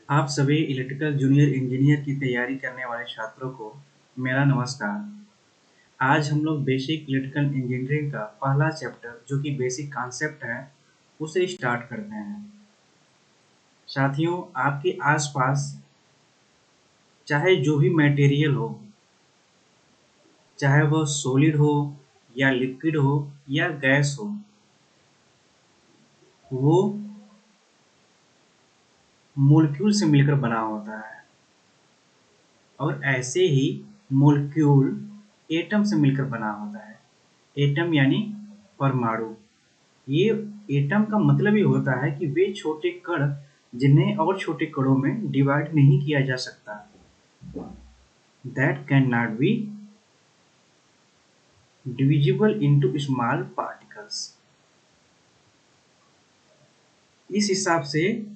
आप सभी electrical junior engineer की तैयारी करने वाले छात्रों को मेरा नमस्कार। आज हम लोग बेसिक इलेक्ट्रिकल इंजीनियरिंग का पहला चैप्टर जो कि बेसिक कॉन्सेप्ट है उसे स्टार्ट करते हैं। साथियों, आपके आसपास चाहे जो भी मटेरियल हो, चाहे वह सॉलिड हो या लिक्विड हो या गैस हो, वो मॉलिक्यूल से मिलकर बना होता है। और ऐसे ही मॉलिक्यूल एटम से मिलकर बना होता है। एटम यानी परमाणु। ये एटम का मतलब ये होता है कि वे छोटे कण जिन्हें और छोटे कणों में डिवाइड नहीं किया जा सकता, that can not be divisible into small particles. इस हिसाब से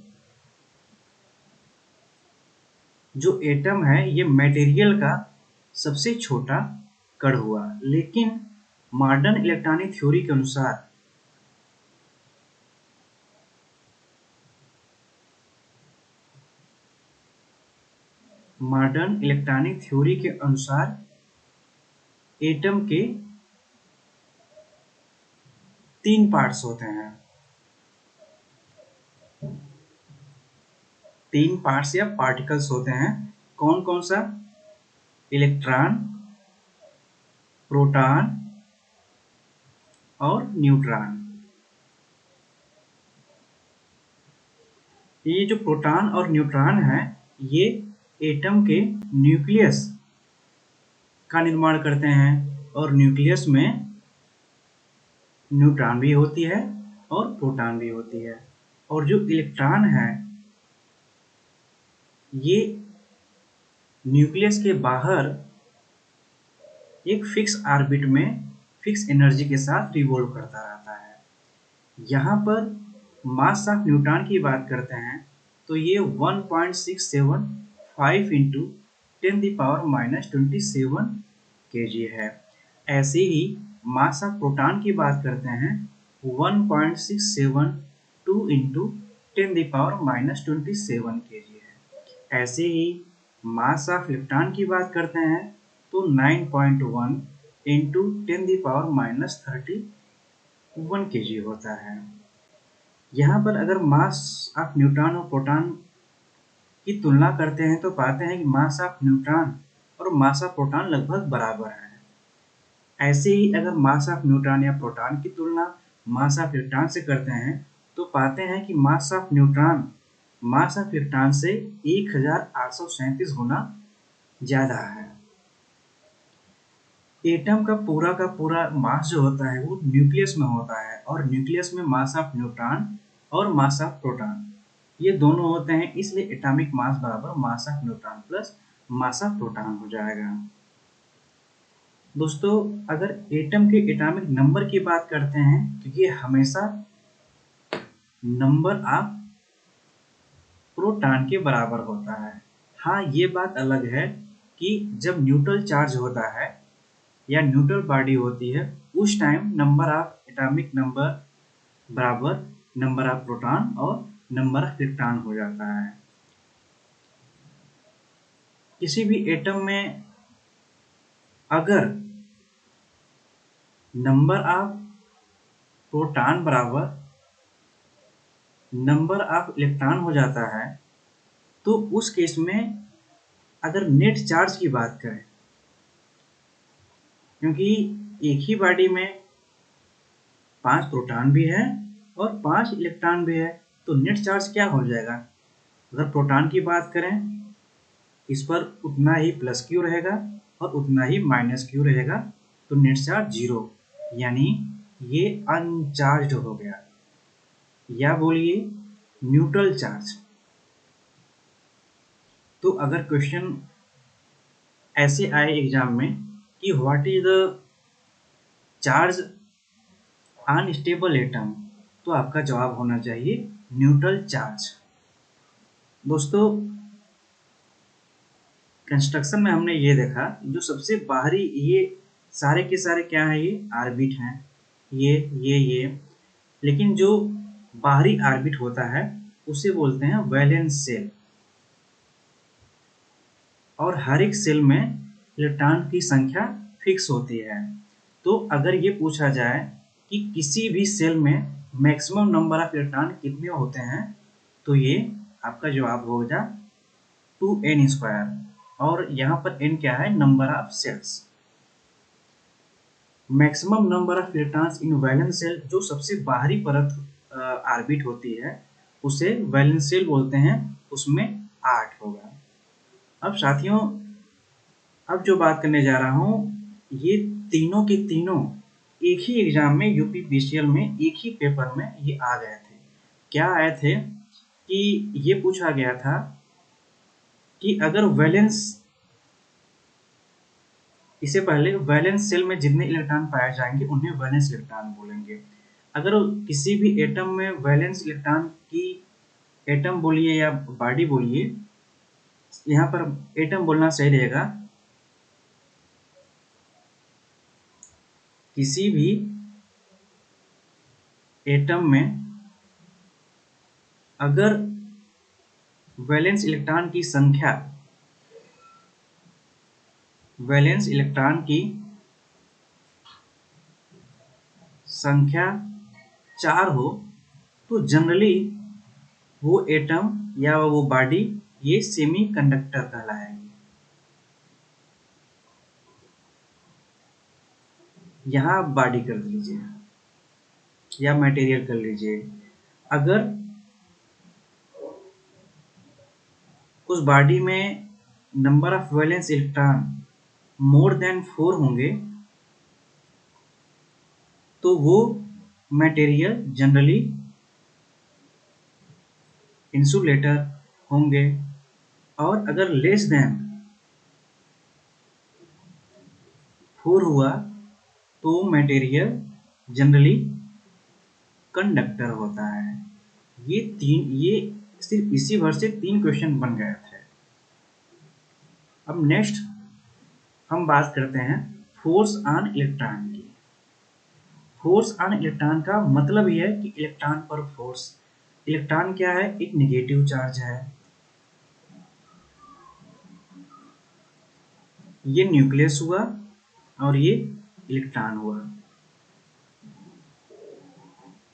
जो एटम है ये मटेरियल का सबसे छोटा कण हुआ। लेकिन मॉडर्न इलेक्ट्रॉनिक थ्योरी के अनुसार एटम के 3 पार्ट्स होते हैं। 3 पार्ट्स या पार्टिकल्स होते हैं। कौन कौन सा? इलेक्ट्रॉन, प्रोटॉन और न्यूट्रॉन। ये जो प्रोटॉन और न्यूट्रॉन है ये एटम के न्यूक्लियस का निर्माण करते हैं। और न्यूक्लियस में न्यूट्रॉन भी होती है और प्रोटॉन भी होती है। और जो इलेक्ट्रॉन है ये न्यूक्लियस के बाहर एक फिक्स ऑर्बिट में फिक्स एनर्जी के साथ रिवॉल्व करता रहता है। यहाँ पर मास ऑफ न्यूट्रॉन की बात करते हैं तो ये 1.675 इंटू 10⁻⁻27 kg है। ऐसे ही मास ऑफ प्रोटॉन की बात करते हैं 1.672 इंटू 10⁻⁻27 kg है। ऐसे ही मास ऑफ इलेक्ट्रॉन की बात करते हैं तो 9.1 इंटू 10⁻31 kg होता है। यहाँ पर अगर मास ऑफ न्यूट्रॉन और प्रोटॉन की तुलना करते हैं तो पाते हैं कि मास ऑफ न्यूट्रॉन और मास ऑफ प्रोटॉन लगभग बराबर है। ऐसे ही अगर मास ऑफ न्यूट्रॉन या प्रोटॉन की तुलना मास ऑफ इलेक्ट्रॉन से करते हैं तो पाते हैं कि mass of neutron mass of electron से 1837 गुना ज़्यादा है। एटम का पूरा मास जो होता है वो न्यूक्लियस में होता है और न्यूक्लियस में मास ऑफ न्यूट्रॉन और मास ऑफ प्रोटॉन ये दोनों होते हैं। इसलिए एटॉमिक मास बराबर mass of neutron plus mass of proton हो जाएगा। दोस्तों, अगर एटम के एटॉमिक नंबर की बात करते हैं तो ये हमेशा नंबर ऑफ प्रोटॉन के बराबर होता है। हाँ, ये बात अलग है कि जब न्यूट्रल चार्ज होता है या न्यूट्रल बॉडी होती है उस time number of atomic number बराबर नंबर ऑफ प्रोटॉन और नंबर ऑफ इलेक्ट्रॉन हो जाता है। किसी भी एटम में अगर नंबर ऑफ प्रोटॉन बराबर नंबर ऑफ इलेक्ट्रॉन हो जाता है तो उस केस में अगर नेट चार्ज की बात करें, क्योंकि एक ही बॉडी में 5 प्रोटॉन भी है और 5 इलेक्ट्रॉन भी है तो नेट चार्ज क्या हो जाएगा? अगर प्रोटॉन की बात करें इस पर उतना ही प्लस क्यू रहेगा और उतना ही माइनस क्यू रहेगा तो नेट चार्ज 0, यानी ये अनचार्ज हो गया या बोलिए न्यूट्रल चार्ज। तो अगर क्वेश्चन ऐसे आए एग्जाम में कि what is the charge on stable atom तो आपका जवाब होना चाहिए न्यूट्रल चार्ज। दोस्तों, कंस्ट्रक्शन में हमने ये देखा जो सबसे बाहरी ये सारे के सारे क्या है, ये ऑर्बिट हैं, ये लेकिन जो बाहरी ऑर्बिट होता है उसे बोलते हैं वैलेंस शेल। और हर एक सेल में इलेक्ट्रॉन की संख्या फिक्स होती है। तो अगर ये पूछा जाए कि किसी भी सेल में मैक्सिमम नंबर ऑफ इलेक्ट्रॉन कितने होते हैं, तो ये आपका जवाब होगा 2n²। और यहाँ पर n क्या है? Number of shells. Maximum number of electrons in valence shell, जो सबसे बाहरी परत ऑर्बिट होती है उसे वैलेंस सेल बोलते हैं, उसमें 8 होगा। अब साथियों, अब जो बात करने जा रहा हूँ, ये तीनों के तीनों एक ही एग्जाम में, यूपीपीसीएल में एक ही पेपर में ये आ गए थे। क्या आए थे कि ये पूछा गया था कि अगर वैलेंस, इससे पहले वैलेंस सेल में जितने इलेक्ट्रॉन पाए जाएंगे उन्हें वैलेंस इलेक्ट्रॉन बोलेंगे। अगर किसी भी एटम में वैलेंस इलेक्ट्रॉन की, एटम बोलिए या बॉडी बोलिए, यहाँ पर एटम बोलना सही रहेगा, किसी भी एटम में अगर वैलेंस इलेक्ट्रॉन की संख्या, वैलेंस इलेक्ट्रॉन की संख्या 4 हो, तो जनरली वो एटम या वो बॉडी ये सेमीकंडक्टर कहलाएगी। यहाँ आप बॉडी कर लीजिए या मटेरियल कर लीजिए। अगर उस बॉडी में number of valence electron more than 4 होंगे, तो वो मटेरियल जनरली इंसुलेटर होंगे। और अगर लेस देन 4 हुआ तो मटेरियल जनरली कंडक्टर होता है। ये सिर्फ इसी भर से 3 क्वेश्चन बन गए थे। अब नेक्स्ट हम बात करते हैं फोर्स ऑन इलेक्ट्रॉन की। फोर्स ऑन इलेक्ट्रॉन का मतलब यह है कि इलेक्ट्रॉन पर फोर्स। इलेक्ट्रॉन क्या है? एक नेगेटिव चार्ज है। ये न्यूक्लियस हुआ और ये इलेक्ट्रॉन हुआ।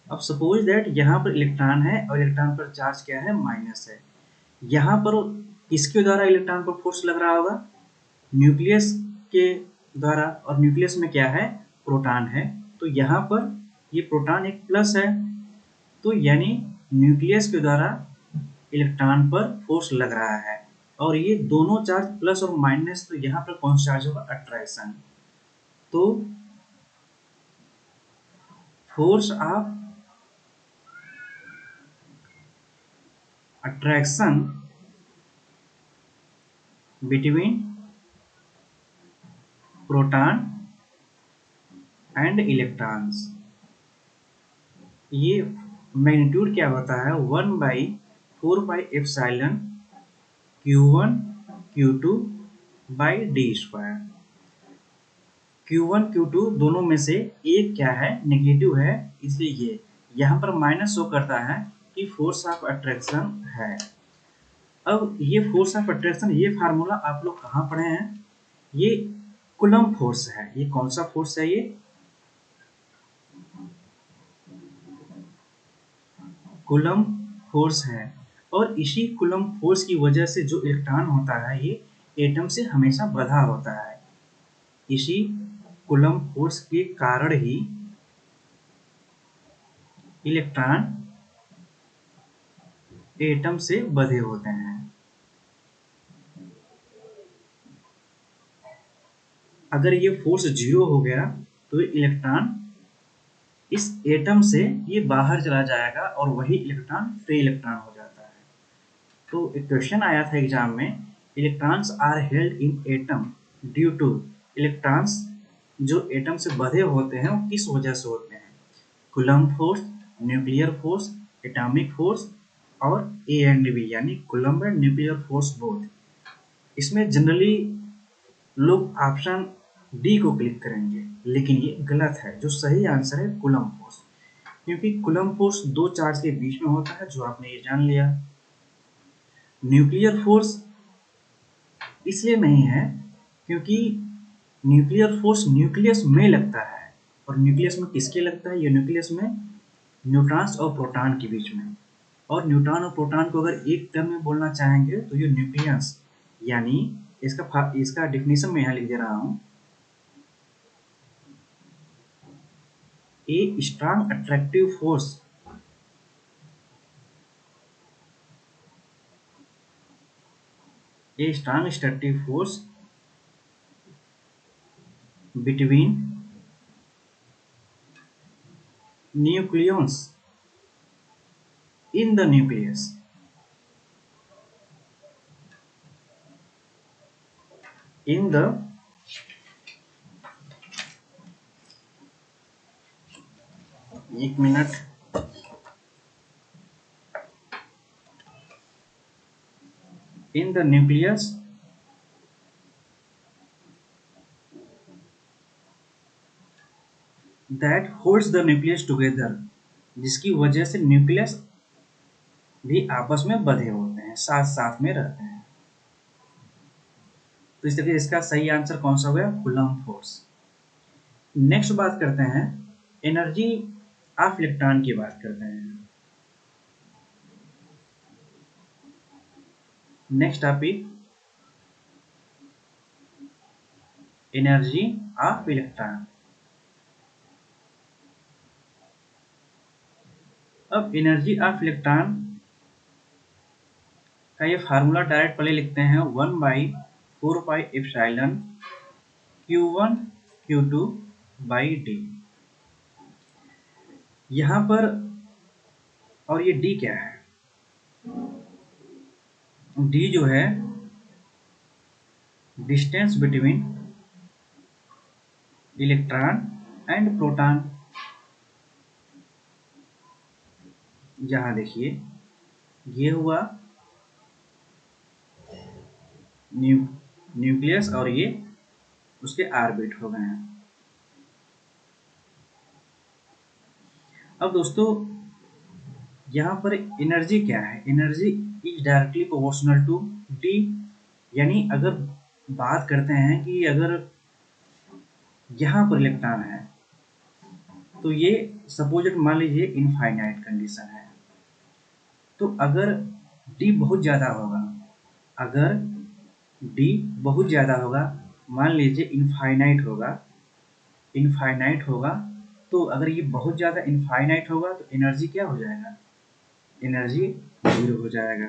अब सपोज दैट यहाँ पर इलेक्ट्रॉन है और इलेक्ट्रॉन पर चार्ज क्या है? माइनस है। यहाँ पर किसके द्वारा इलेक्ट्रॉन पर फोर्स लग रहा होगा? न्यूक्लियस के द्वारा। और न्यूक्लियस में क्या है? प्रोटॉन है। तो यहाँ पर ये प्रोटॉन एक प्लस है, तो यानी न्यूक्लियस के द्वारा इलेक्ट्रॉन पर फोर्स लग रहा है। और ये दोनों चार्ज प्लस और माइनस, तो यहाँ पर कौन सा चार्ज होगा? अट्रैक्शन। तो force of attraction between proton and electrons, ये मैग्नीट्यूड क्या होता है? 1/4πε Q1 Q2/d²। Q1 Q2 दोनों में से एक क्या है? नेगेटिव है, इसलिए ये यहाँ पर माइनस शो करता है कि फोर्स ऑफ अट्रैक्शन है। अब ये फोर्स ऑफ अट्रैक्शन, ये फार्मूला आप लोग कहाँ पढ़े हैं? ये कूलम्ब फोर्स है। ये कौन सा फोर्स है? ये कूलम्ब फोर्स है। और इसी कूलम्ब फोर्स की वजह से जो इलेक्ट्रॉन होता है, ये एटम से हमेशा बंधा होता है। इसी कूलम्ब फोर्स के कारण ही इलेक्ट्रॉन एटम से बंधे होते हैं। अगर ये फोर्स 0 हो गया तो इलेक्ट्रॉन इस एटम से ये बाहर चला जाएगा और वही इलेक्ट्रॉन फ्री इलेक्ट्रॉन हो जाता है। तो एक क्वेश्चन आया था एग्जाम में, electrons are held in atom due to. Electrons जो एटम से बंधे होते हैं वो किस वजह से होते हैं? Coulomb force, nuclear force, atomic force और ए एंड बी, यानी coulomb and nuclear force both. इसमें जनरली लोग ऑप्शन डी को क्लिक करेंगे, लेकिन ये गलत है। जो सही आंसर है कूलम्ब फोर्स, क्योंकि कूलम्ब फोर्स दो चार्ज के बीच में होता है, जो आपने ये जान लिया। न्यूक्लियर फोर्स इसलिए नहीं है क्योंकि न्यूक्लियर फोर्स न्यूक्लियस में लगता है, और न्यूक्लियस में किसके लगता है? ये न्यूक्लियस में न्यूट्रॉन्स और प्रोटॉन के बीच में। और न्यूट्रॉन और प्रोटॉन को अगर एक टर्म में बोलना चाहेंगे तो ये न्यूक्लियस, यानी इसका डेफिनेशन मैं यहाँ लिख दे रहा हूँ, a strong attractive force between nucleons in the nucleus. In the एक minute, in the nucleus that holds the nucleus together, जिसकी वजह से न्यूक्लियस भी आपस में बंधे होते हैं, साथ साथ में रहते हैं। तो इस तरीके इसका सही आंसर कौन सा हो गया? Coulomb force. नेक्स्ट बात करते हैं एनर्जी ऑफ इलेक्ट्रॉन की बात करते हैं। Next topic, energy of electron. अब एनर्जी ऑफ इलेक्ट्रॉन का ये फार्मूला डायरेक्ट पहले लिखते हैं, 1/4πε Q1 Q2 D। यहां पर, और ये D क्या है? D जो है distance between electron and proton. जहां देखिए ये हुआ न्यूक्लियस और ये उसके ऑर्बिट हो गए हैं। अब दोस्तों यहाँ पर एनर्जी क्या है? Energy is directly proportional to D. यानी अगर बात करते हैं कि अगर यहाँ पर इलेक्ट्रॉन है तो ये सपोज मान लीजिए इनफाइनाइट कंडीशन है, तो अगर डी बहुत ज़्यादा होगा, अगर डी बहुत ज़्यादा होगा, मान लीजिए इनफाइनाइट होगा, तो अगर ये बहुत ज़्यादा इनफाइनाइट होगा तो एनर्जी क्या हो जाएगा? एनर्जी 0 हो जाएगा।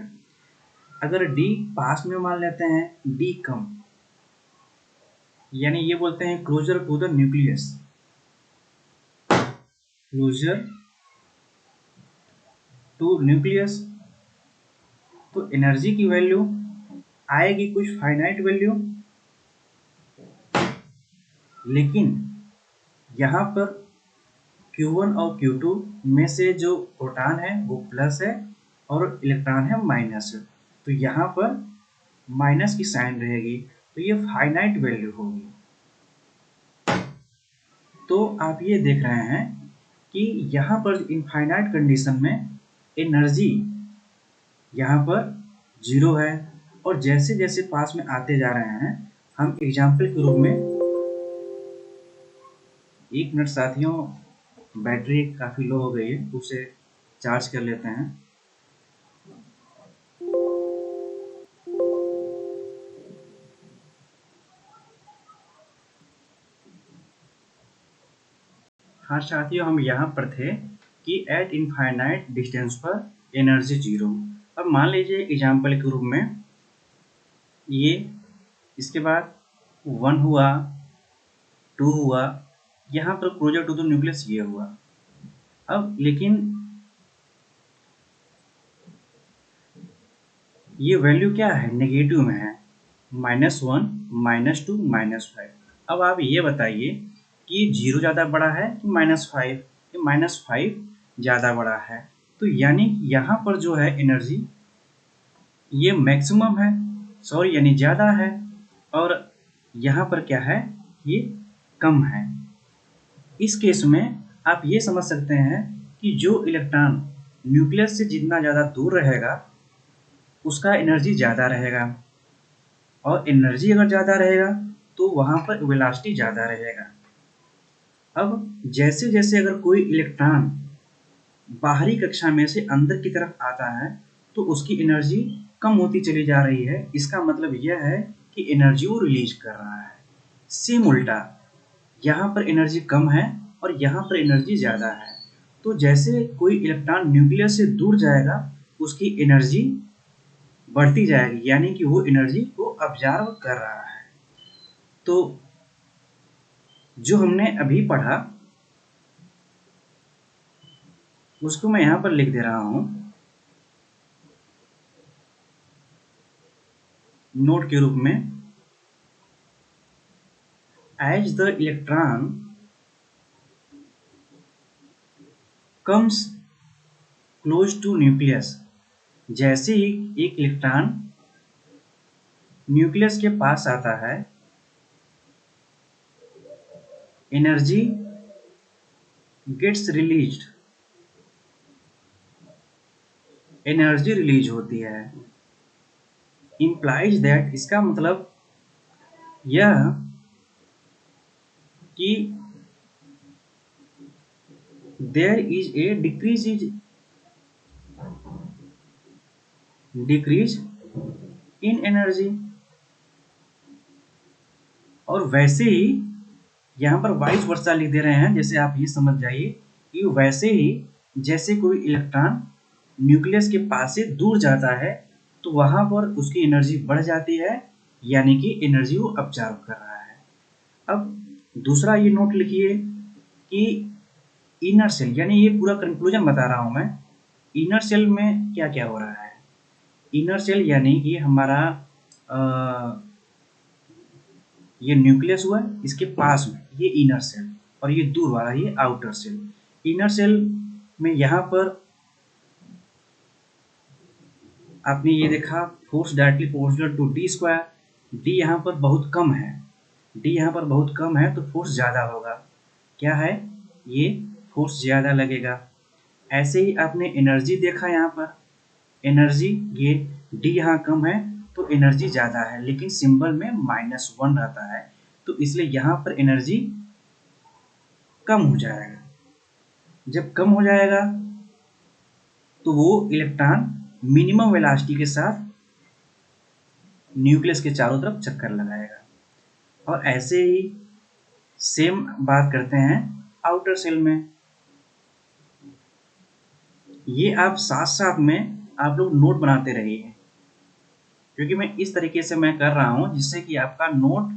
अगर डी पास में मान लेते हैं, डी कम, यानी ये बोलते हैं closer to the nucleus, closer to nucleus, तो एनर्जी की वैल्यू आएगी कुछ फाइनाइट वैल्यू, लेकिन यहाँ पर Q1 और Q2 में से जो प्रोटॉन है वो प्लस है और इलेक्ट्रॉन है माइनस है, तो यहाँ पर माइनस की साइन रहेगी, तो ये फाइनाइट वैल्यू होगी। तो आप ये देख रहे हैं कि यहाँ पर इनफाइनाइट कंडीशन में एनर्जी यहाँ पर 0 है, और जैसे जैसे पास में आते जा रहे हैं, हम एग्जाम्पल के रूप में, एक मिनट साथियों, बैटरी काफ़ी लो हो गई है, उसे चार्ज कर लेते हैं। हाँ साथियों, हम यहाँ पर थे कि एट इनफाइनाइट डिस्टेंस पर एनर्जी 0। अब मान लीजिए एग्जाम्पल के रूप में ये, इसके बाद 1 हुआ, 2 हुआ, यहाँ पर क्लोजर टू द न्यूक्लियस ये हुआ। अब लेकिन ये वैल्यू क्या है? नेगेटिव में है, -1, -2, -5। अब आप ये बताइए कि 0 ज़्यादा बड़ा है कि -5? कि -5 ज़्यादा बड़ा है। तो यानी यहाँ पर जो है एनर्जी ये मैक्सिमम है, सॉरी यानी ज़्यादा है, और यहाँ पर क्या है? ये कम है। इस केस में आप ये समझ सकते हैं कि जो इलेक्ट्रॉन न्यूक्लियस से जितना ज़्यादा दूर रहेगा उसका एनर्जी ज़्यादा रहेगा, और एनर्जी अगर ज़्यादा रहेगा तो वहाँ पर वेलोसिटी ज़्यादा रहेगा। अब जैसे जैसे अगर कोई इलेक्ट्रॉन बाहरी कक्षा में से अंदर की तरफ आता है तो उसकी एनर्जी कम होती चली जा रही है। इसका मतलब यह है कि एनर्जी वो रिलीज कर रहा है। सेम उल्टा, यहाँ पर एनर्जी कम है और यहाँ पर एनर्जी ज़्यादा है। तो जैसे कोई इलेक्ट्रॉन न्यूक्लियस से दूर जाएगा उसकी एनर्जी बढ़ती जाएगी, यानी कि वो एनर्जी को ऑब्जर्व कर रहा है। तो जो हमने अभी पढ़ा उसको मैं यहाँ पर लिख दे रहा हूँ नोट के रूप में। As the electron comes close to nucleus, जैसे ही एक इलेक्ट्रॉन न्यूक्लियस के पास आता है energy gets released, energy release होती है। इम्प्लाइज दैट, इसका मतलब यह कि there is a decrease in energy. और वैसे ही यहाँ पर वाइस वर्सा लिख दे रहे हैं, जैसे आप ये समझ जाइए कि वैसे ही जैसे कोई इलेक्ट्रॉन न्यूक्लियस के पास से दूर जाता है तो वहाँ पर उसकी एनर्जी बढ़ जाती है, यानी कि एनर्जी वो ऑब्जर्व कर रहा है। अब दूसरा ये नोट लिखिए कि इनर सेल, यानी ये पूरा कंक्लूजन बता रहा हूँ मैं, इनर सेल में क्या क्या हो रहा है। इनर सेल यानी कि हमारा ये न्यूक्लियस हुआ, इसके पास में ये इनर सेल और ये दूर वाला ये आउटर सेल। इनर सेल में यहाँ पर आपने ये देखा force directly proportional to D square. D यहाँ पर बहुत कम है, डी यहाँ पर बहुत कम है तो फोर्स ज़्यादा होगा। क्या है ये, फोर्स ज़्यादा लगेगा। ऐसे ही आपने एनर्जी देखा, यहाँ पर एनर्जी ये डी यहाँ कम है तो एनर्जी ज़्यादा है, लेकिन सिंबल में -1 रहता है तो इसलिए यहाँ पर एनर्जी कम हो जाएगा। जब कम हो जाएगा तो वो इलेक्ट्रॉन मिनिमम वेलोसिटी के साथ न्यूक्लियस के चारों तरफ चक्कर लगाएगा। और ऐसे ही सेम बात करते हैं आउटर सेल में। ये आप साथ साथ में आप लोग नोट बनाते रहिए, क्योंकि मैं इस तरीके से मैं कर रहा हूँ जिससे कि आपका नोट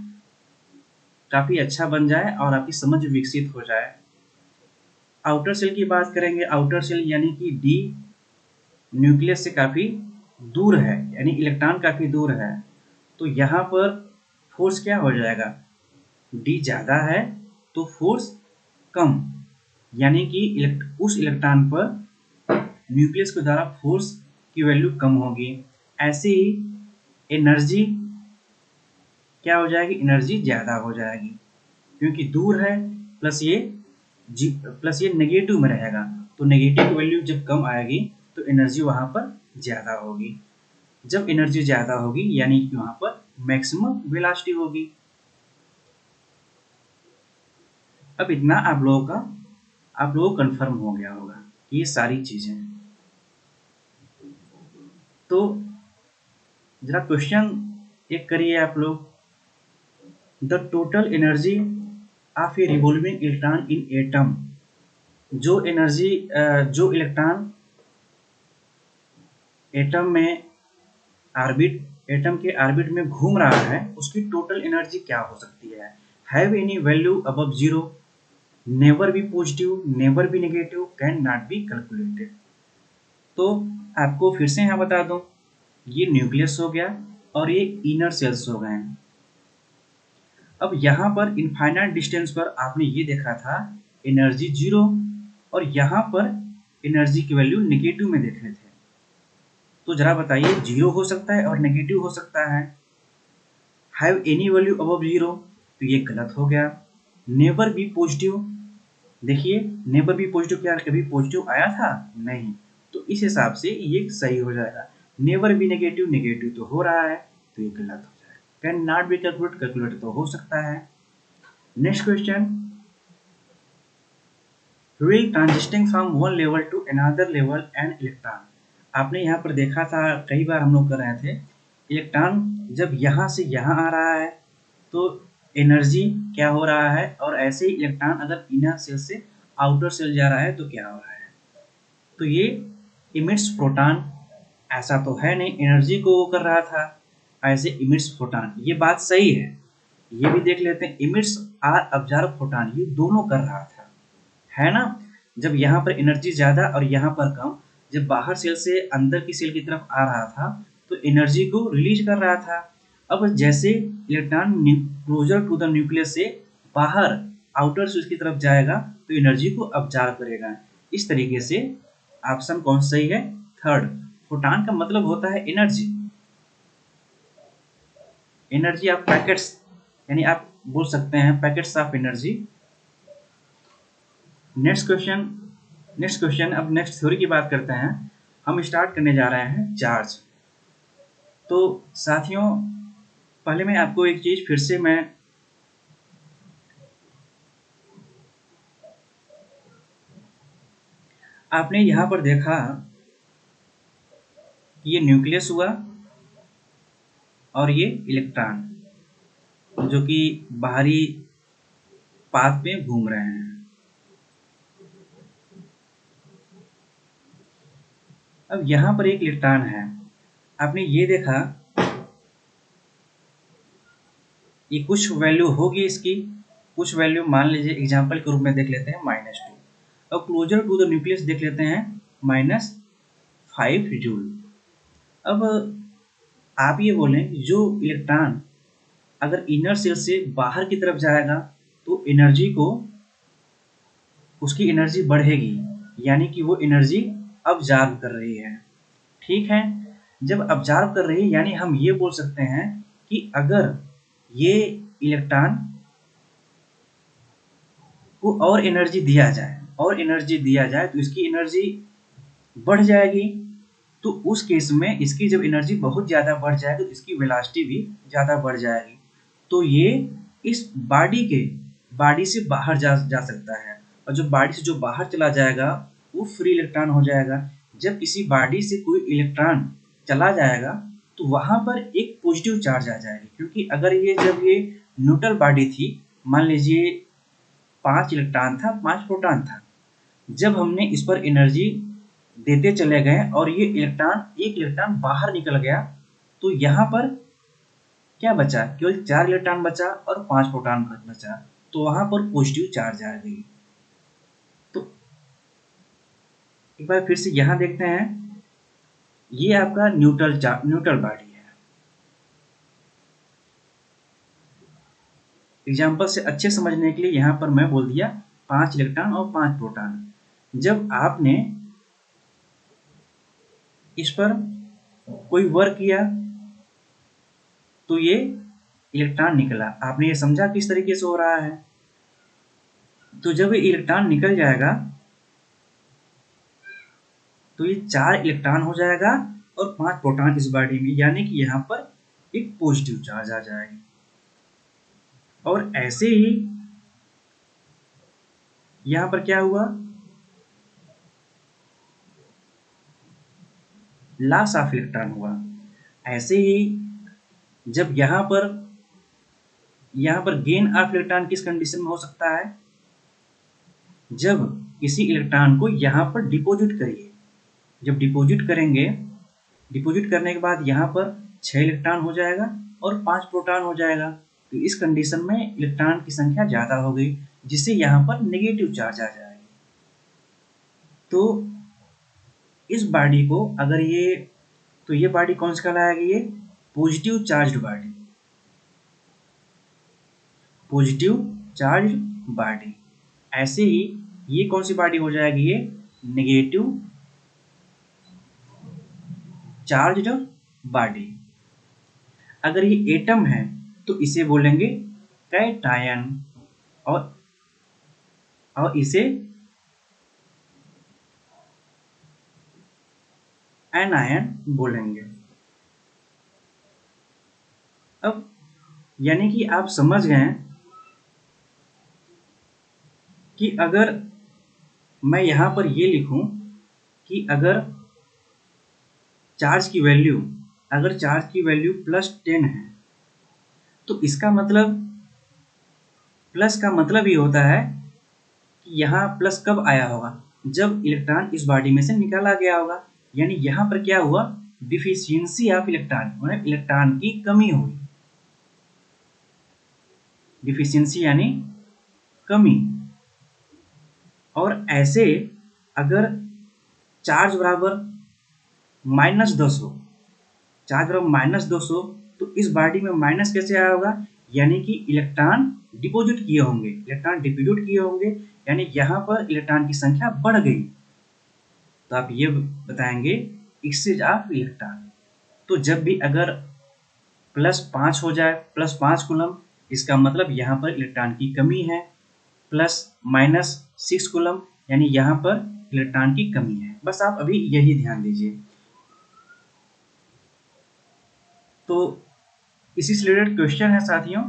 काफ़ी अच्छा बन जाए और आपकी समझ विकसित हो जाए। आउटर सेल की बात करेंगे। आउटर सेल यानी कि डी न्यूक्लियस से काफ़ी दूर है, यानी इलेक्ट्रॉन काफ़ी दूर है, तो यहाँ पर फोर्स क्या हो जाएगा, डी ज़्यादा है तो फोर्स कम, यानी कि उस इलेक्ट्रॉन पर न्यूक्लियस के द्वारा फोर्स की वैल्यू कम होगी। ऐसे ही एनर्जी क्या हो जाएगी, एनर्जी ज़्यादा हो जाएगी, क्योंकि दूर है प्लस ये नेगेटिव में रहेगा, तो नेगेटिव की वैल्यू जब कम आएगी तो एनर्जी वहाँ पर ज़्यादा होगी। जब एनर्जी ज़्यादा होगी यानी कि वहाँ पर मैक्सिमम वेलोसिटी होगी। अब इतना आप लोगों को कंफर्म हो गया होगा ये सारी चीज़ें। तो जरा क्वेश्चन एक करिए आप लोग। The total energy of A revolving electron in atom, जो इलेक्ट्रॉन एटम के ऑर्बिट में घूम रहा है उसकी टोटल एनर्जी क्या हो सकती है। Have any value above zero, never be positive, never be negative, can not be calculated. तो आपको फिर से यहाँ बता दूं, ये न्यूक्लियस हो गया और ये इनर सेल्स हो गए हैं। अब यहाँ पर इनफाइनाइट डिस्टेंस पर आपने ये देखा था एनर्जी 0 और यहाँ पर एनर्जी की वैल्यू नेगेटिव में देख रहे थे। तो जरा बताइए 0 हो सकता है और नेगेटिव हो सकता है। हैव एनी वैल्यू अबव 0 तो ये गलत हो गया। नेवर बी पॉजिटिव, देखिए नेवर बी पॉजिटिव, क्या कभी पॉजिटिव आया था, नहीं, तो इस हिसाब से ये सही हो जाएगा। नेवर बी नेगेटिव, नेगेटिव तो हो रहा है तो ये गलत हो जाएगा। Can not be calculate, calculate तो हो सकता है। Next question, while transiting from one level to another level and electron. आपने यहाँ पर देखा था, कई बार हम लोग कर रहे थे, इलेक्ट्रॉन जब यहाँ से यहाँ आ रहा है तो एनर्जी क्या हो रहा है, और ऐसे ही इलेक्ट्रॉन अगर इनर सेल से आउटर सेल जा रहा है तो क्या हो रहा है। तो ये इमिट्स प्रोटॉन, ऐसा तो है नहीं एनर्जी को वो कर रहा था, ऐसे इमिट्स फोटॉन, ये बात सही है। ये भी देख लेते हैं, इमिट्स आर ऑब्जर्व फोटॉन, ये दोनों कर रहा था, है ना। जब यहाँ पर एनर्जी ज़्यादा और यहाँ पर कम, जब बाहर सेल से अंदर की सेल की तरफ आ रहा था तो एनर्जी को रिलीज कर रहा था। अब जैसे electron closer to the nucleus से बाहर आउटर स्विच की तरफ जाएगा तो एनर्जी को ऑब्जर्व करेगा। इस तरीके से ऑप्शन कौन सही है, थर्ड। फोटॉन का मतलब होता है एनर्जी। एनर्जी आप पैकेट्स, यानी आप बोल सकते हैं packets of energy. Next question, अब नेक्स्ट थ्योरी की बात करते हैं। हम स्टार्ट करने जा रहे हैं चार्ज। तो साथियों, पहले मैं आपको एक चीज फिर से मैं आपने यहाँ पर देखा कि ये न्यूक्लियस हुआ और ये इलेक्ट्रॉन जो कि बाहरी पाथ में घूम रहे हैं। अब यहाँ पर एक इलेक्ट्रॉन है, आपने ये देखा, ये कुछ वैल्यू होगी इसकी, कुछ वैल्यू मान लीजिए एग्जाम्पल के रूप में देख लेते हैं -2, और क्लोजर टू द न्यूक्लियस देख लेते हैं -5 जूल। अब आप ये बोलें जो इलेक्ट्रॉन अगर इनर सेल से बाहर की तरफ जाएगा तो एनर्जी को, उसकी एनर्जी बढ़ेगी, यानी कि वो एनर्जी अब्जॉर्ब कर रही है। ठीक है, जब अब्जॉर्ब कर रही है यानी हम ये बोल सकते हैं कि अगर ये इलेक्ट्रॉन को और एनर्जी दिया जाए, तो इसकी एनर्जी बढ़ जाएगी। तो उस केस में इसकी जब एनर्जी बहुत ज़्यादा बढ़ जाएगी तो इसकी वेलोसिटी भी ज़्यादा बढ़ जाएगी। तो ये इस बॉडी से बाहर जा सकता है, और जो बॉडी से जो बाहर चला जाएगा वो फ्री इलेक्ट्रॉन हो जाएगा। जब किसी बॉडी से कोई इलेक्ट्रॉन चला जाएगा तो वहाँ पर एक पॉजिटिव चार्ज आ जाएगी, क्योंकि अगर जब ये न्यूट्रल बॉडी थी, मान लीजिए 5 इलेक्ट्रॉन था, 5 प्रोटॉन था, जब हमने इस पर एनर्जी देते चले गए और ये एक इलेक्ट्रॉन बाहर निकल गया तो यहाँ पर क्या बचा, केवल 4 इलेक्ट्रॉन बचा और 5 प्रोटॉन बचा, तो वहाँ पर पॉजिटिव चार्ज आ गई। तो एक बार फिर से यहाँ देखते हैं, ये आपका न्यूट्रल बॉडी है। एग्जाम्पल से अच्छे समझने के लिए यहाँ पर मैं बोल दिया 5 इलेक्ट्रॉन और 5 प्रोटॉन। जब आपने इस पर कोई वर्क किया तो ये इलेक्ट्रॉन निकला। आपने ये समझा किस तरीके से हो रहा है। तो जब ये इलेक्ट्रॉन निकल जाएगा तो ये 4 इलेक्ट्रॉन हो जाएगा और 5 प्रोटॉन इस बॉडी में, यानी कि यहाँ पर एक पॉजिटिव चार्ज आ जाएगी। और ऐसे ही यहाँ पर क्या हुआ, लॉस ऑफ इलेक्ट्रॉन हुआ। ऐसे ही जब यहाँ पर गेन ऑफ इलेक्ट्रॉन किस कंडीशन में हो सकता है, जब किसी इलेक्ट्रॉन को यहाँ पर डिपॉजिट करिए, जब डिपॉजिट करेंगे, डिपॉजिट करने के बाद यहाँ पर 6 इलेक्ट्रॉन हो जाएगा और 5 प्रोटॉन हो जाएगा। तो इस कंडीशन में इलेक्ट्रॉन की संख्या ज़्यादा हो गई, जिससे यहाँ पर नेगेटिव चार्ज आ जाएगी। तो इस बॉडी को अगर तो ये बॉडी कौन सी कहलाएगी, ये positive charge body, positive charge body. ऐसे ही ये कौन सी बॉडी हो जाएगी, ये नेगेटिव चार्ज्ड बॉडी। अगर ये एटम है तो इसे बोलेंगे कैटायन, और इसे एनायन बोलेंगे। अब यानी कि आप समझ गए कि अगर मैं यहाँ पर ये लिखूं कि अगर चार्ज की वैल्यू +10 है, तो इसका मतलब प्लस का मतलब ये होता है कि यहाँ प्लस कब आया होगा, जब इलेक्ट्रॉन इस बॉडी में से निकाला गया होगा। यानी यहाँ पर क्या हुआ, डिफिशियंसी ऑफ इलेक्ट्रॉन, मतलब इलेक्ट्रॉन की कमी हुई। डिफिशियंसी यानी कमी। और ऐसे अगर चार्ज बराबर -10 हो, चार्ज बराबर -10 हो, तो इस बॉडी में माइनस कैसे आया होगा, यानी कि इलेक्ट्रॉन डिपॉजिट किए होंगे, यानी यहाँ पर इलेक्ट्रॉन की संख्या बढ़ गई। तो आप ये बताएंगे एक्सचेंज ऑफ इलेक्ट्रॉन। तो जब भी अगर +5 हो जाए, +5 कूलम, इसका मतलब यहाँ पर इलेक्ट्रॉन की कमी है। +-6 कूलम, यानी यहाँ पर इलेक्ट्रॉन की कमी है। बस आप अभी यही ध्यान दीजिए। तो इसी से रिलेटेड क्वेश्चन है साथियों,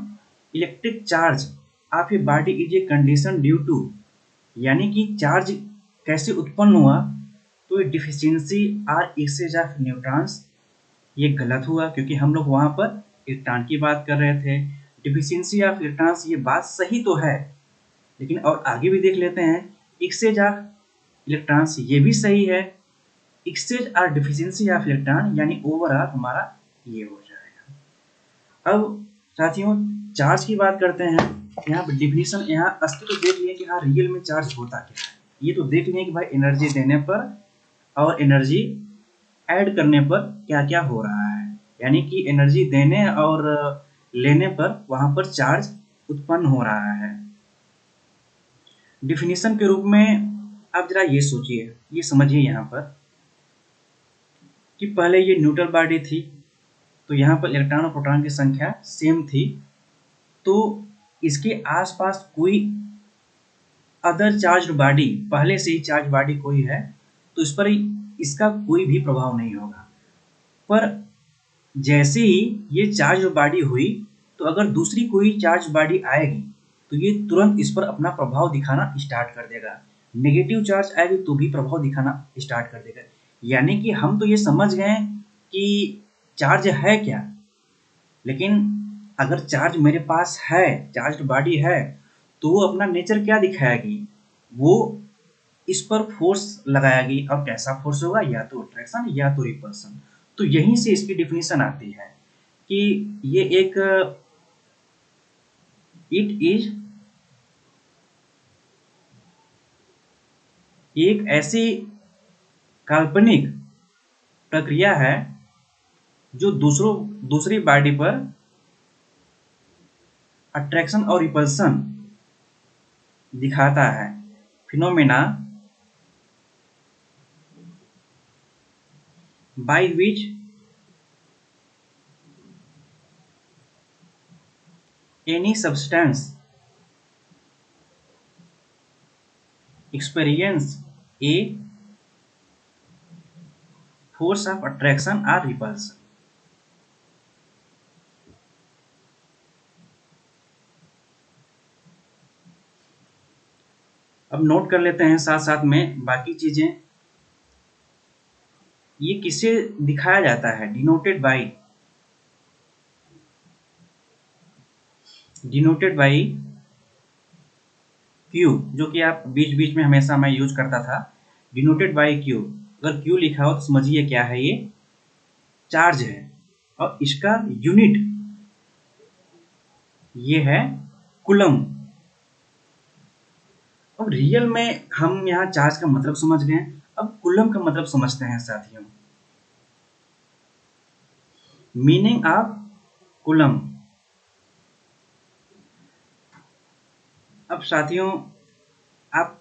electric charge of a body is a condition due to, यानी कि चार्ज कैसे उत्पन्न हुआ, तो डिफिशियंसी और एक्सचेंज ऑफ न्यूट्रॉन्स। ये गलत हुआ क्योंकि हम लोग वहां पर इलेक्ट्रॉन की बात कर रहे थे। डिफिशियंसी ऑफ इलेक्ट्रॉन्स, ये बात सही तो है, लेकिन और आगे भी देख लेते हैं। एक्सचेंज ऑफ इलेक्ट्रॉन्स, ये भी सही है। एक्सचेंज और डिफिशियंसी ऑफ इलेक्ट्रॉन, यानी ओवरऑल हमारा ये हो जाएगा। अब साथियों चार्ज की बात करते हैं। यहाँ पर डिफिनीशन, यहाँ अस्तित्व देख लिए कि हाँ रियल में चार्ज होता क्या है। ये तो देख लिए कि भाई एनर्जी देने पर और एनर्जी ऐड करने पर क्या क्या हो रहा है, यानी कि एनर्जी देने और लेने पर वहां पर चार्ज उत्पन्न हो रहा है। डिफिनीशन के रूप में आप जरा ये सोचिए, ये समझिए यहाँ पर कि पहले ये न्यूट्रल बॉडी थी, तो यहाँ पर इलेक्ट्रॉन और प्रोटॉन की संख्या सेम थी, तो इसके आसपास कोई अदर चार्ज बॉडी, पहले से ही चार्ज बॉडी कोई है, तो इस पर इसका कोई भी प्रभाव नहीं होगा। पर जैसे ही ये चार्ज बॉडी हुई, तो अगर दूसरी कोई चार्ज बॉडी आएगी तो ये तुरंत इस पर अपना प्रभाव दिखाना स्टार्ट कर देगा। नेगेटिव चार्ज आएगी तो भी प्रभाव दिखाना स्टार्ट कर देगा। यानी कि हम तो ये समझ गए कि चार्ज है क्या, लेकिन अगर चार्ज मेरे पास है, चार्ज बॉडी है, तो वो अपना नेचर क्या दिखाएगी, वो इस पर फोर्स लगाएगी। और कैसा फोर्स होगा, या तो अट्रैक्शन या तो रिपल्सन। तो यहीं से इसकी डिफिनीशन आती है कि ये इट इज एक ऐसी काल्पनिक प्रक्रिया है जो दूसरी बॉडी पर अट्रैक्शन और रिपल्सन दिखाता है। Phenomena by which any substance experience a force of attraction or repulsion। अब नोट कर लेते हैं साथ साथ में बाकी चीजें। ये किससे दिखाया जाता है, डिनोटेड बाई क्यू, जो कि आप बीच बीच में हमेशा मैं यूज करता था। डिनोटेड बाई क्यू, अगर क्यू लिखा हो तो समझिए क्या है, ये चार्ज है और इसका यूनिट ये है कूलम। अब रियल में हम यहाँ चार्ज का मतलब समझ गए, अब कूलम का मतलब समझते हैं साथियों। Meaning of coulomb. अब साथियों आप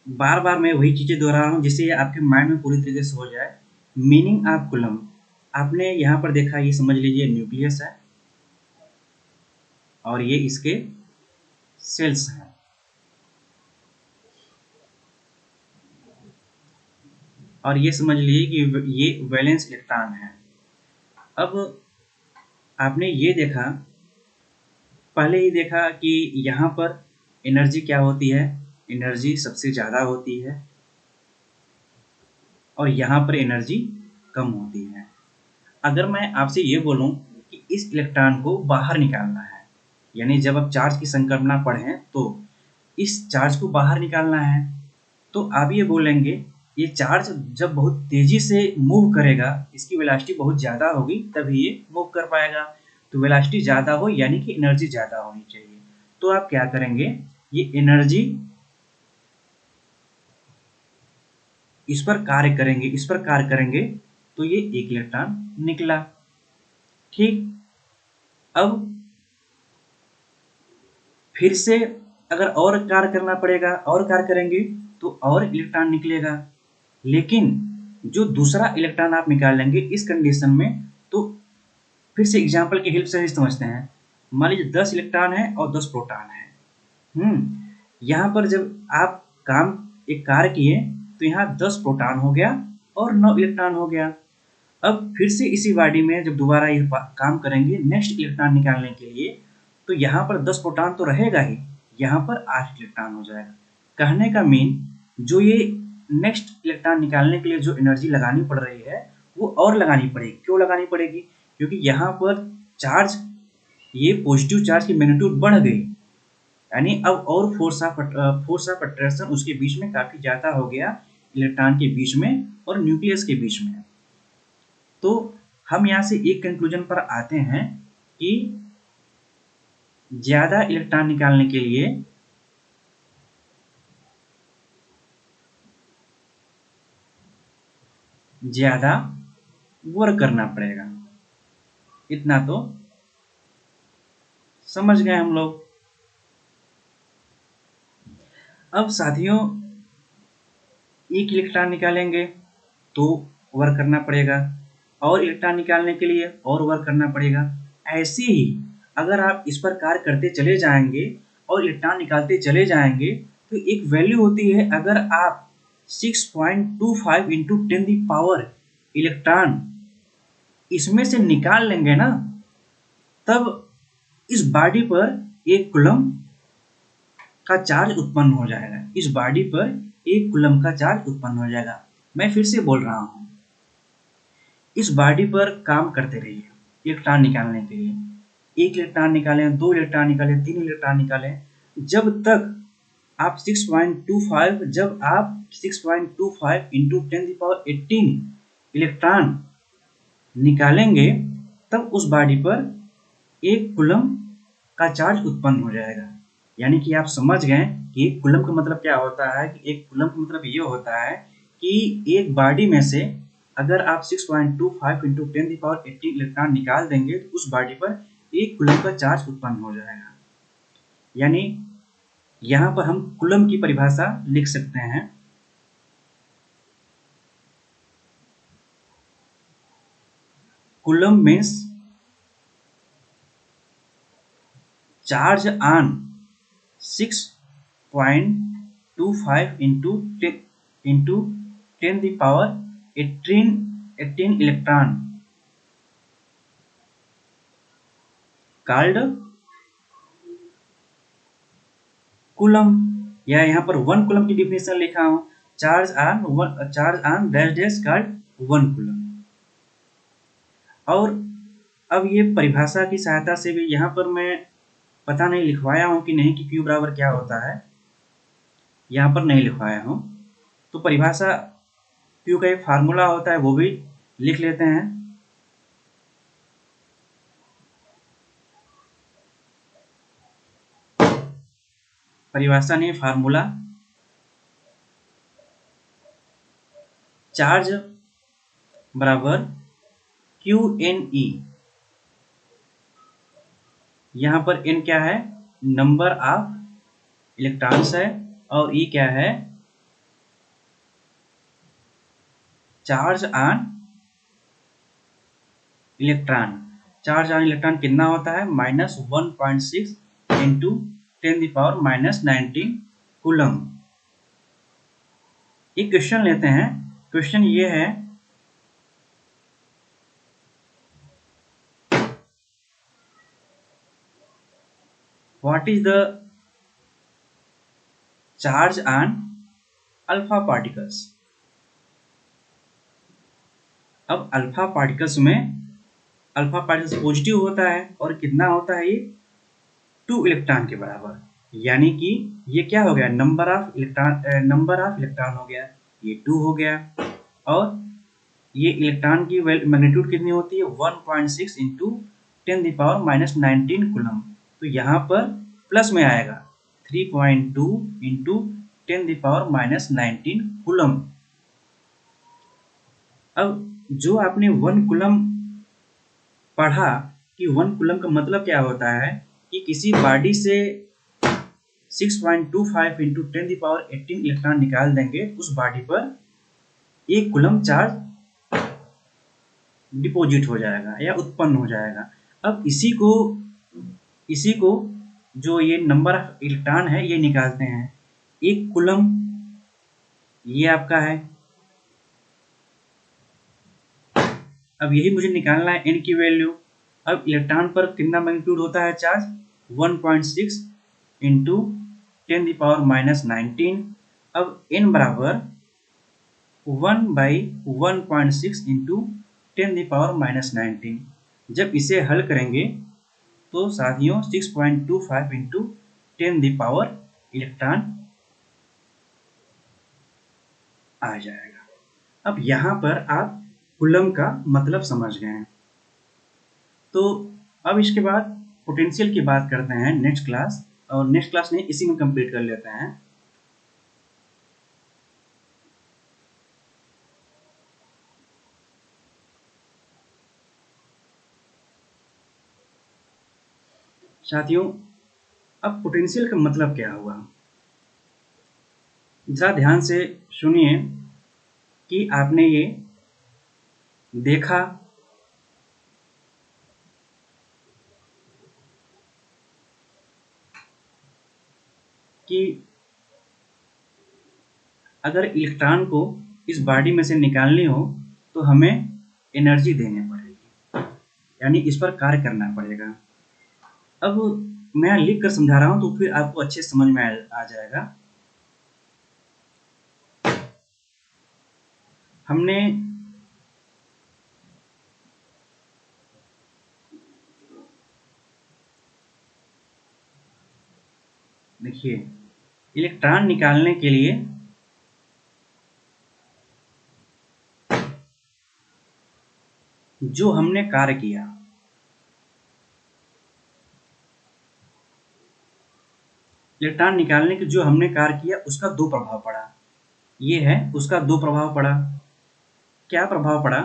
बार बार मैं वही चीजें दोहरा रहा हूं जिससे आपके माइंड में पूरी तरीके से हो जाए। मीनिंग ऑफ कूलम, आपने यहाँ पर देखा, ये समझ लीजिए न्यूक्लियस है और ये इसके सेल्स हैं। और ये समझ लीजिए कि ये वैलेंस इलेक्ट्रॉन है। अब आपने ये देखा पहले ही देखा कि यहाँ पर एनर्जी क्या होती है, एनर्जी सबसे ज़्यादा होती है और यहाँ पर एनर्जी कम होती है। अगर मैं आपसे ये बोलूँ कि इस इलेक्ट्रॉन को बाहर निकालना है, यानी जब आप चार्ज की संकल्पना पढ़ें तो इस चार्ज को बाहर निकालना है, तो आप ये बोलेंगे ये चार्ज जब बहुत तेजी से मूव करेगा, इसकी वेलोसिटी बहुत ज़्यादा होगी तभी ये मूव कर पाएगा। तो वेलोसिटी ज़्यादा हो यानी कि एनर्जी ज़्यादा होनी चाहिए। तो आप क्या करेंगे, ये एनर्जी इस पर कार्य करेंगे, इस पर कार्य करेंगे तो ये एक इलेक्ट्रॉन निकला। ठीक, अब फिर से अगर और कार्य करना पड़ेगा, और कार्य करेंगे तो और इलेक्ट्रॉन निकलेगा। लेकिन जो दूसरा इलेक्ट्रॉन आप निकाल लेंगे इस कंडीशन में, तो फिर से एग्जाम्पल की हेल्प से ही समझते हैं। मान लीजिए 10 इलेक्ट्रॉन है और 10 प्रोटॉन है। यहाँ पर जब आप एक कार्य किए तो यहाँ 10 प्रोटॉन हो गया और 9 इलेक्ट्रॉन हो गया। अब फिर से इसी बॉडी में जब दोबारा ये काम करेंगे नेक्स्ट इलेक्ट्रॉन निकालने के लिए, तो यहाँ पर 10 प्रोटॉन तो रहेगा ही, यहाँ पर 8 इलेक्ट्रॉन हो जाएगा। कहने का मीन, जो ये नेक्स्ट इलेक्ट्रॉन निकालने के लिए जो एनर्जी लगानी पड़ रही है वो और लगानी पड़ेगी। क्यों लगानी पड़ेगी? क्योंकि यहाँ पर चार्ज, ये पॉजिटिव चार्ज की मैग्नीट्यूड बढ़ गई, यानी अब और फोर्स ऑफ अट्रैक्शन उसके बीच में काफी ज्यादा हो गया, इलेक्ट्रॉन के बीच में और न्यूक्लियस के बीच में। तो हम यहाँ से एक कंक्लूजन पर आते हैं कि ज्यादा इलेक्ट्रॉन निकालने के लिए ज्यादा वर्क करना पड़ेगा। इतना तो समझ गए हम लोग। अब साथियों, एक इलेक्ट्रॉन निकालेंगे तो वर्क करना पड़ेगा, और इलेक्ट्रॉन निकालने के लिए और वर्क करना पड़ेगा। ऐसे ही अगर आप इस पर कार्य करते चले जाएंगे और इलेक्ट्रॉन निकालते चले जाएंगे तो एक वैल्यू होती है, अगर आप 6.25 इंटू 10 दी पावर इलेक्ट्रॉन इसमें से निकाल लेंगे ना, तब इस बॉडी पर एक कूलम का चार्ज उत्पन्न हो जाएगा। इस बॉडी पर एक कूलम का चार्ज उत्पन्न हो जाएगा। मैं फिर से बोल रहा हूँ, इस बॉडी पर काम करते रहिए इलेक्ट्रॉन निकालने के लिए। एक इलेक्ट्रॉन निकालें, 2 इलेक्ट्रॉन निकालें, 3 इलेक्ट्रॉन निकालें, जब तक आप 6.25 जब आप 6.25 इंटू 10⁻18 इलेक्ट्रॉन निकालेंगे, तब उस बॉडी पर एक कूलम का चार्ज उत्पन्न हो जाएगा। यानी कि आप समझ गए कि एक कूलम का मतलब क्या होता है। कि एक कूलम का मतलब ये होता है कि एक बॉडी में से अगर आप 6.25 इंटू 10⁻18 इलेक्ट्रॉन निकाल देंगे तो उस बॉडी पर एक कूलम का चार्ज उत्पन्न हो जाएगा। यानी यहाँ पर हम कूलम की परिभाषा लिख सकते हैं। Coulomb means charge on 6.25 into 10⁻18 electron called coulomb. या यहाँ पर 1 कूलम की डिफिनेशन लिखा हूँ, charge on dash dash called 1 coulomb. और अब ये परिभाषा की सहायता से भी यहाँ पर मैं पता नहीं लिखवाया हूँ कि नहीं कि Q बराबर क्या होता है, यहाँ पर नहीं लिखवाया हूँ। तो परिभाषा Q का एक फार्मूला होता है, वो भी लिख लेते हैं। परिभाषा नहीं, फार्मूला। चार्ज बराबर QNE। यहाँ पर N क्या है, नंबर ऑफ इलेक्ट्रॉन्स है, और E क्या है, charge on electron. Charge on electron कितना होता है, -1.6 इंटू 10⁻−19 कूलम। एक क्वेश्चन लेते हैं। क्वेश्चन ये है, what is the charge on alpha particles. अब अल्फा पार्टिकल्स में अल्फा पार्टिकल्स पॉजिटिव होता है और कितना होता है ये 2 इलेक्ट्रॉन के बराबर, यानी कि ये क्या हो गया नंबर ऑफ इलेक्ट्रॉन हो गया, ये 2 हो गया। और ये इलेक्ट्रॉन की मैग्नीट्यूड कितनी होती है 1.6 इंटू 10⁻⁻19 कूलम। तो यहाँ पर प्लस में आएगा 3.2 इंटू 10⁻⁻19 कूलम। अब जो आपने 1 कूलम पढ़ा कि 1 कूलम का मतलब क्या होता है कि किसी बॉडी से 6.25 इंटू 10⁻18 इलेक्ट्रॉन निकाल देंगे उस बॉडी पर 1 कूलम चार्ज डिपॉजिट हो जाएगा या उत्पन्न हो जाएगा। अब इसी को जो ये नंबर ऑफ इलेक्ट्रॉन है ये निकालते हैं। 1 कूलम ये आपका है। अब यही मुझे निकालना है n की वैल्यू। अब इलेक्ट्रॉन पर कितना मैग्नीट्यूड होता है चार्ज 1.6 इंटू 10⁻⁻19। अब n बराबर 1/1.6 इंटू 10⁻⁻19। जब इसे हल करेंगे तो साथियों 6.25 इंटू 10 इलेक्ट्रॉन आ जाएगा। अब यहाँ पर आप कूलम का मतलब समझ गए हैं। तो अब इसके बाद पोटेंशियल की बात करते हैं नेक्स्ट क्लास, और नेक्स्ट क्लास नहीं इसी में कंप्लीट कर लेते हैं। साथियों अब पोटेंशियल का मतलब क्या हुआ, जरा ध्यान से सुनिए कि आपने ये देखा कि अगर इलेक्ट्रॉन को इस बॉडी में से निकालनी हो तो हमें एनर्जी देनी पड़ेगी, यानी इस पर कार्य करना पड़ेगा। अब मैं लिख कर समझा रहा हूं तो फिर आपको अच्छे समझ में आ जाएगा। हमने देखिए इलेक्ट्रॉन निकालने के लिए जो हमने कार्य किया, इलेक्ट्रॉन निकालने के जो हमने कार्य किया उसका 2 प्रभाव पड़ा। ये है उसका 2 प्रभाव पड़ा। क्या प्रभाव पड़ा,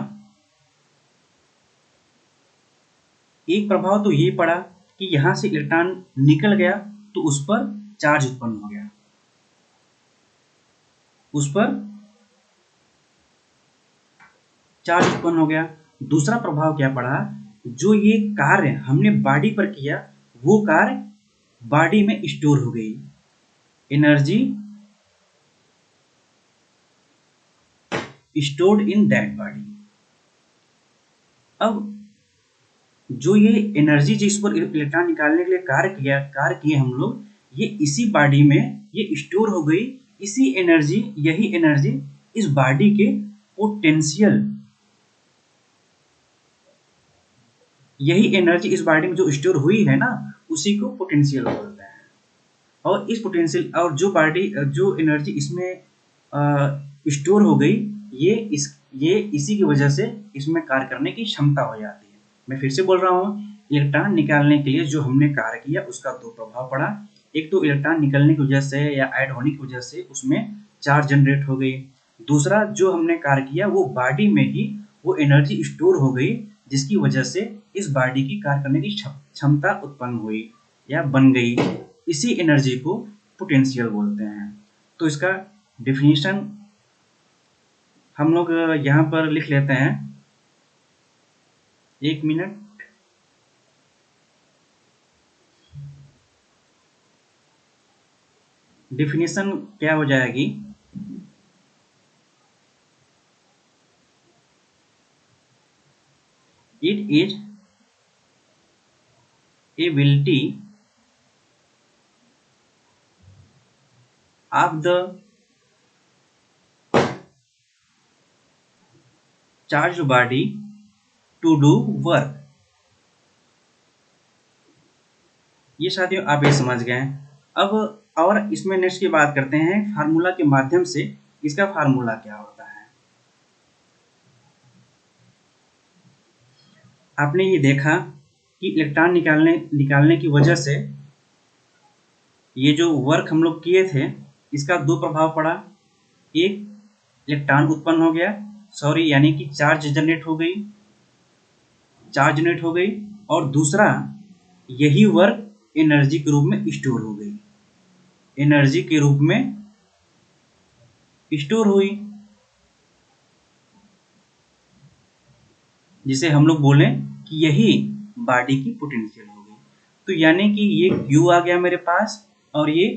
एक प्रभाव तो ये पड़ा कि यहां से इलेक्ट्रॉन निकल गया तो उस पर चार्ज उत्पन्न हो गया, उस पर चार्ज उत्पन्न हो गया। दूसरा प्रभाव क्या पड़ा, जो ये कार्य हमने बॉडी पर किया वो कार्य बॉडी में स्टोर हो गई, energy stored in that body. अब जो ये एनर्जी जिस पर इलेक्ट्रॉन निकालने के लिए कार्य किए हम लोग, ये इसी बॉडी में ये स्टोर हो गई। यही एनर्जी इस बॉडी के पोटेंशियल, यही एनर्जी इस बॉडी में जो स्टोर हुई है ना उसी को पोटेंशियल बोलते हैं। और इस पोटेंशियल और जो एनर्जी इसमें स्टोर हो गई ये इसी की वजह से इसमें कार्य करने की क्षमता हो जाती है। मैं फिर से बोल रहा हूँ, इलेक्ट्रॉन निकालने के लिए जो हमने कार्य किया उसका 2 प्रभाव पड़ा। एक तो इलेक्ट्रॉन निकलने की वजह से या ऐड होने की वजह से उसमें चार्ज जनरेट हो गई। दूसरा जो हमने कार्य किया वो बॉडी में ही वो एनर्जी स्टोर हो गई, जिसकी वजह से इस बॉडी की कार्य करने की क्षमता उत्पन्न हुई या बन गई। इसी एनर्जी को पोटेंशियल बोलते हैं। तो इसका डिफिनीशन हम लोग यहाँ पर लिख लेते हैं, 1 मिनट। डिफिनीशन क्या हो जाएगी, it is ability of the charge body to do work. ये साथियों आप ये समझ गए। अब और इसमें नेक्स्ट की बात करते हैं फार्मूला के माध्यम से। इसका फार्मूला क्या होता है? आपने ये देखा कि इलेक्ट्रॉन निकालने की वजह से ये जो वर्क हम लोग किए थे इसका दो प्रभाव पड़ा। एक, इलेक्ट्रॉन उत्पन्न हो गया, सॉरी यानी कि चार्ज जनरेट हो गई, और दूसरा, यही वर्क एनर्जी के रूप में स्टोर हो गई, एनर्जी के रूप में स्टोर हुई, जिसे हम लोग बोले कि यही बॉडी की पोटेंशियल हो गई। तो यानी कि ये Q आ गया मेरे पास और ये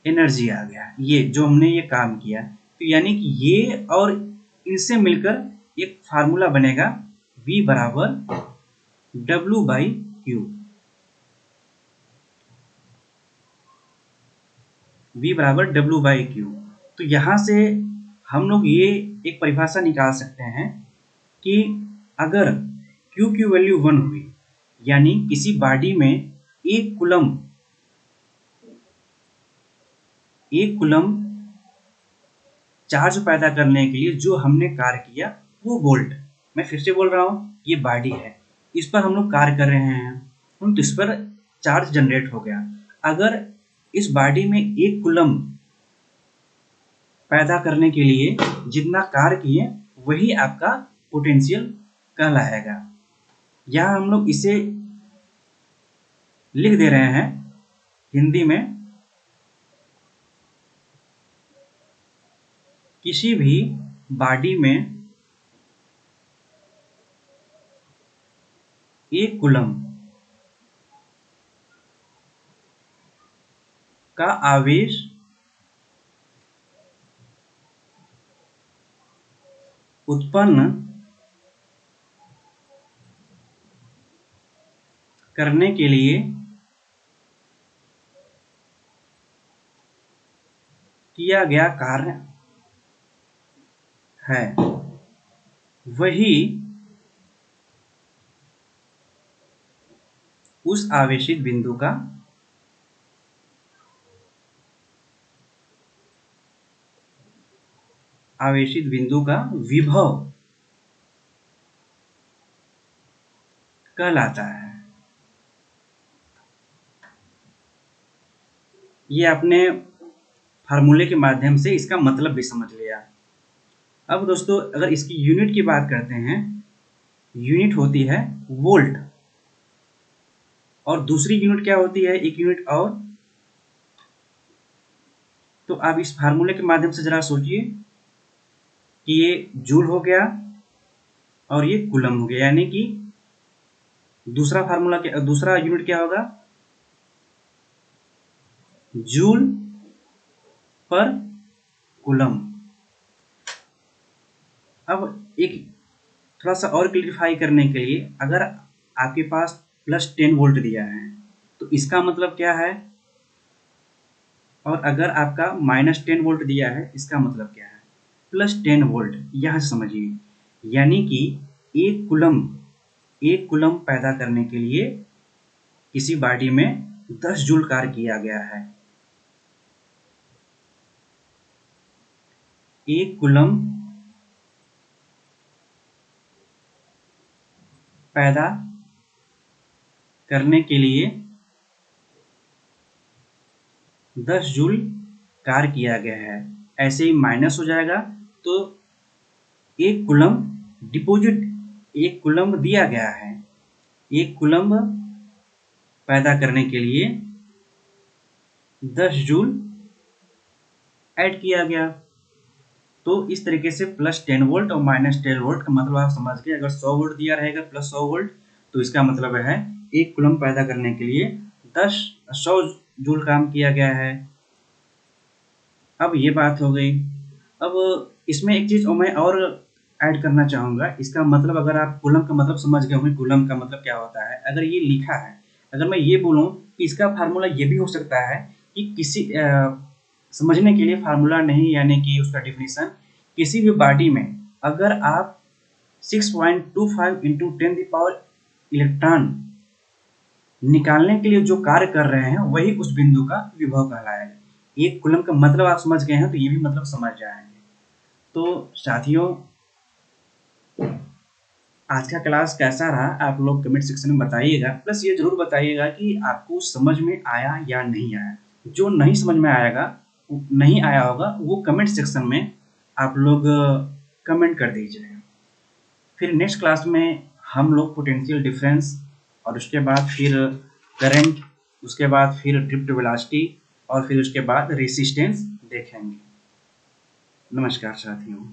एनर्जी आ गया, ये जो हमने ये काम किया। तो यानी कि ये और इनसे मिलकर एक फार्मूला बनेगा V बराबर W बाई क्यू। V बराबर W बाई क्यू। तो यहाँ से हम लोग ये एक परिभाषा निकाल सकते हैं कि अगर Q की वैल्यू 1 हुई, यानी किसी बॉडी में एक कूलम चार्ज पैदा करने के लिए जो हमने कार्य किया वो वोल्ट। मैं फिर से बोल रहा हूँ, ये बॉडी है, इस पर हम लोग कार्य कर रहे हैं, तो इस पर चार्ज जनरेट हो गया। अगर इस बॉडी में एक कूलम पैदा करने के लिए जितना कार्य किए वही आपका पोटेंशियल कहलाएगा। यहाँ हम लोग इसे लिख दे रहे हैं हिंदी में, किसी भी बॉडी में एक कूलम का आवेश उत्पन्न करने के लिए किया गया कार्य है, वही उस आवेशित बिंदु का विभव कहलाता है। ये आपने फार्मूले के माध्यम से इसका मतलब भी समझ लिया। अब दोस्तों अगर इसकी यूनिट की बात करते हैं, यूनिट होती है वोल्ट, और दूसरी यूनिट क्या होती है, एक यूनिट और। तो आप इस फार्मूले के माध्यम से जरा सोचिए कि ये जूल हो गया और ये कूलम हो गया, यानी कि दूसरा यूनिट क्या होगा, जूल पर कूलम। अब एक थोड़ा सा और क्लियरिफाई करने के लिए, अगर आपके पास +10 वोल्ट दिया है तो इसका मतलब क्या है, और अगर आपका -10 वोल्ट दिया है इसका मतलब क्या है। +10 वोल्ट यहाँ समझिए, यानी कि एक कूलम पैदा करने के लिए किसी बॉडी में 10 जूल कार्य किया गया है। एक कूलम पैदा करने के लिए 10 जूल कार्य किया गया है। ऐसे ही माइनस हो जाएगा तो एक कूलम दिया गया है, एक कूलम पैदा करने के लिए 10 जूल ऐड किया गया। तो इस तरीके से +10 वोल्ट और -10 वोल्ट का मतलब आप समझ गए। अगर 100 वोल्ट दिया रहेगा +100 वोल्ट तो इसका मतलब है एक कूलम पैदा करने के लिए 100 जूल काम किया गया है। अब ये बात हो गई। अब इसमें एक चीज़ मैं और ऐड करना चाहूँगा। इसका मतलब अगर आप कूलम का मतलब समझ गए होंगे, कूलम का मतलब क्या होता है। अगर ये लिखा है अगर मैं ये बोलूँ कि इसका फार्मूला ये भी हो सकता है कि किसी समझने के लिए फार्मूला नहीं, यानी कि उसका डिफिनीशन, किसी भी बॉडी में अगर आप 6.25 इंटू 10 इलेक्ट्रॉन निकालने के लिए जो कार्य कर रहे हैं वही उस बिंदु का विभव कहलाएगा। एक कूलम का मतलब आप समझ गए हैं तो ये भी मतलब समझ जाएंगे। तो साथियों, आज का क्लास कैसा रहा आप लोग कमेंट सेक्शन में बताइएगा। प्लस ये जरूर बताइएगा कि आपको समझ में आया या नहीं आया। जो नहीं समझ में आएगा, नहीं आया होगा, वो कमेंट सेक्शन में आप लोग कमेंट कर दीजिएगा। फिर नेक्स्ट क्लास में हम लोग पोटेंशियल डिफरेंस और उसके बाद फिर करंट, उसके बाद फिर ड्रिफ्ट वेलोसिटी और फिर उसके बाद रेसिस्टेंस देखेंगे। नमस्कार साथियों।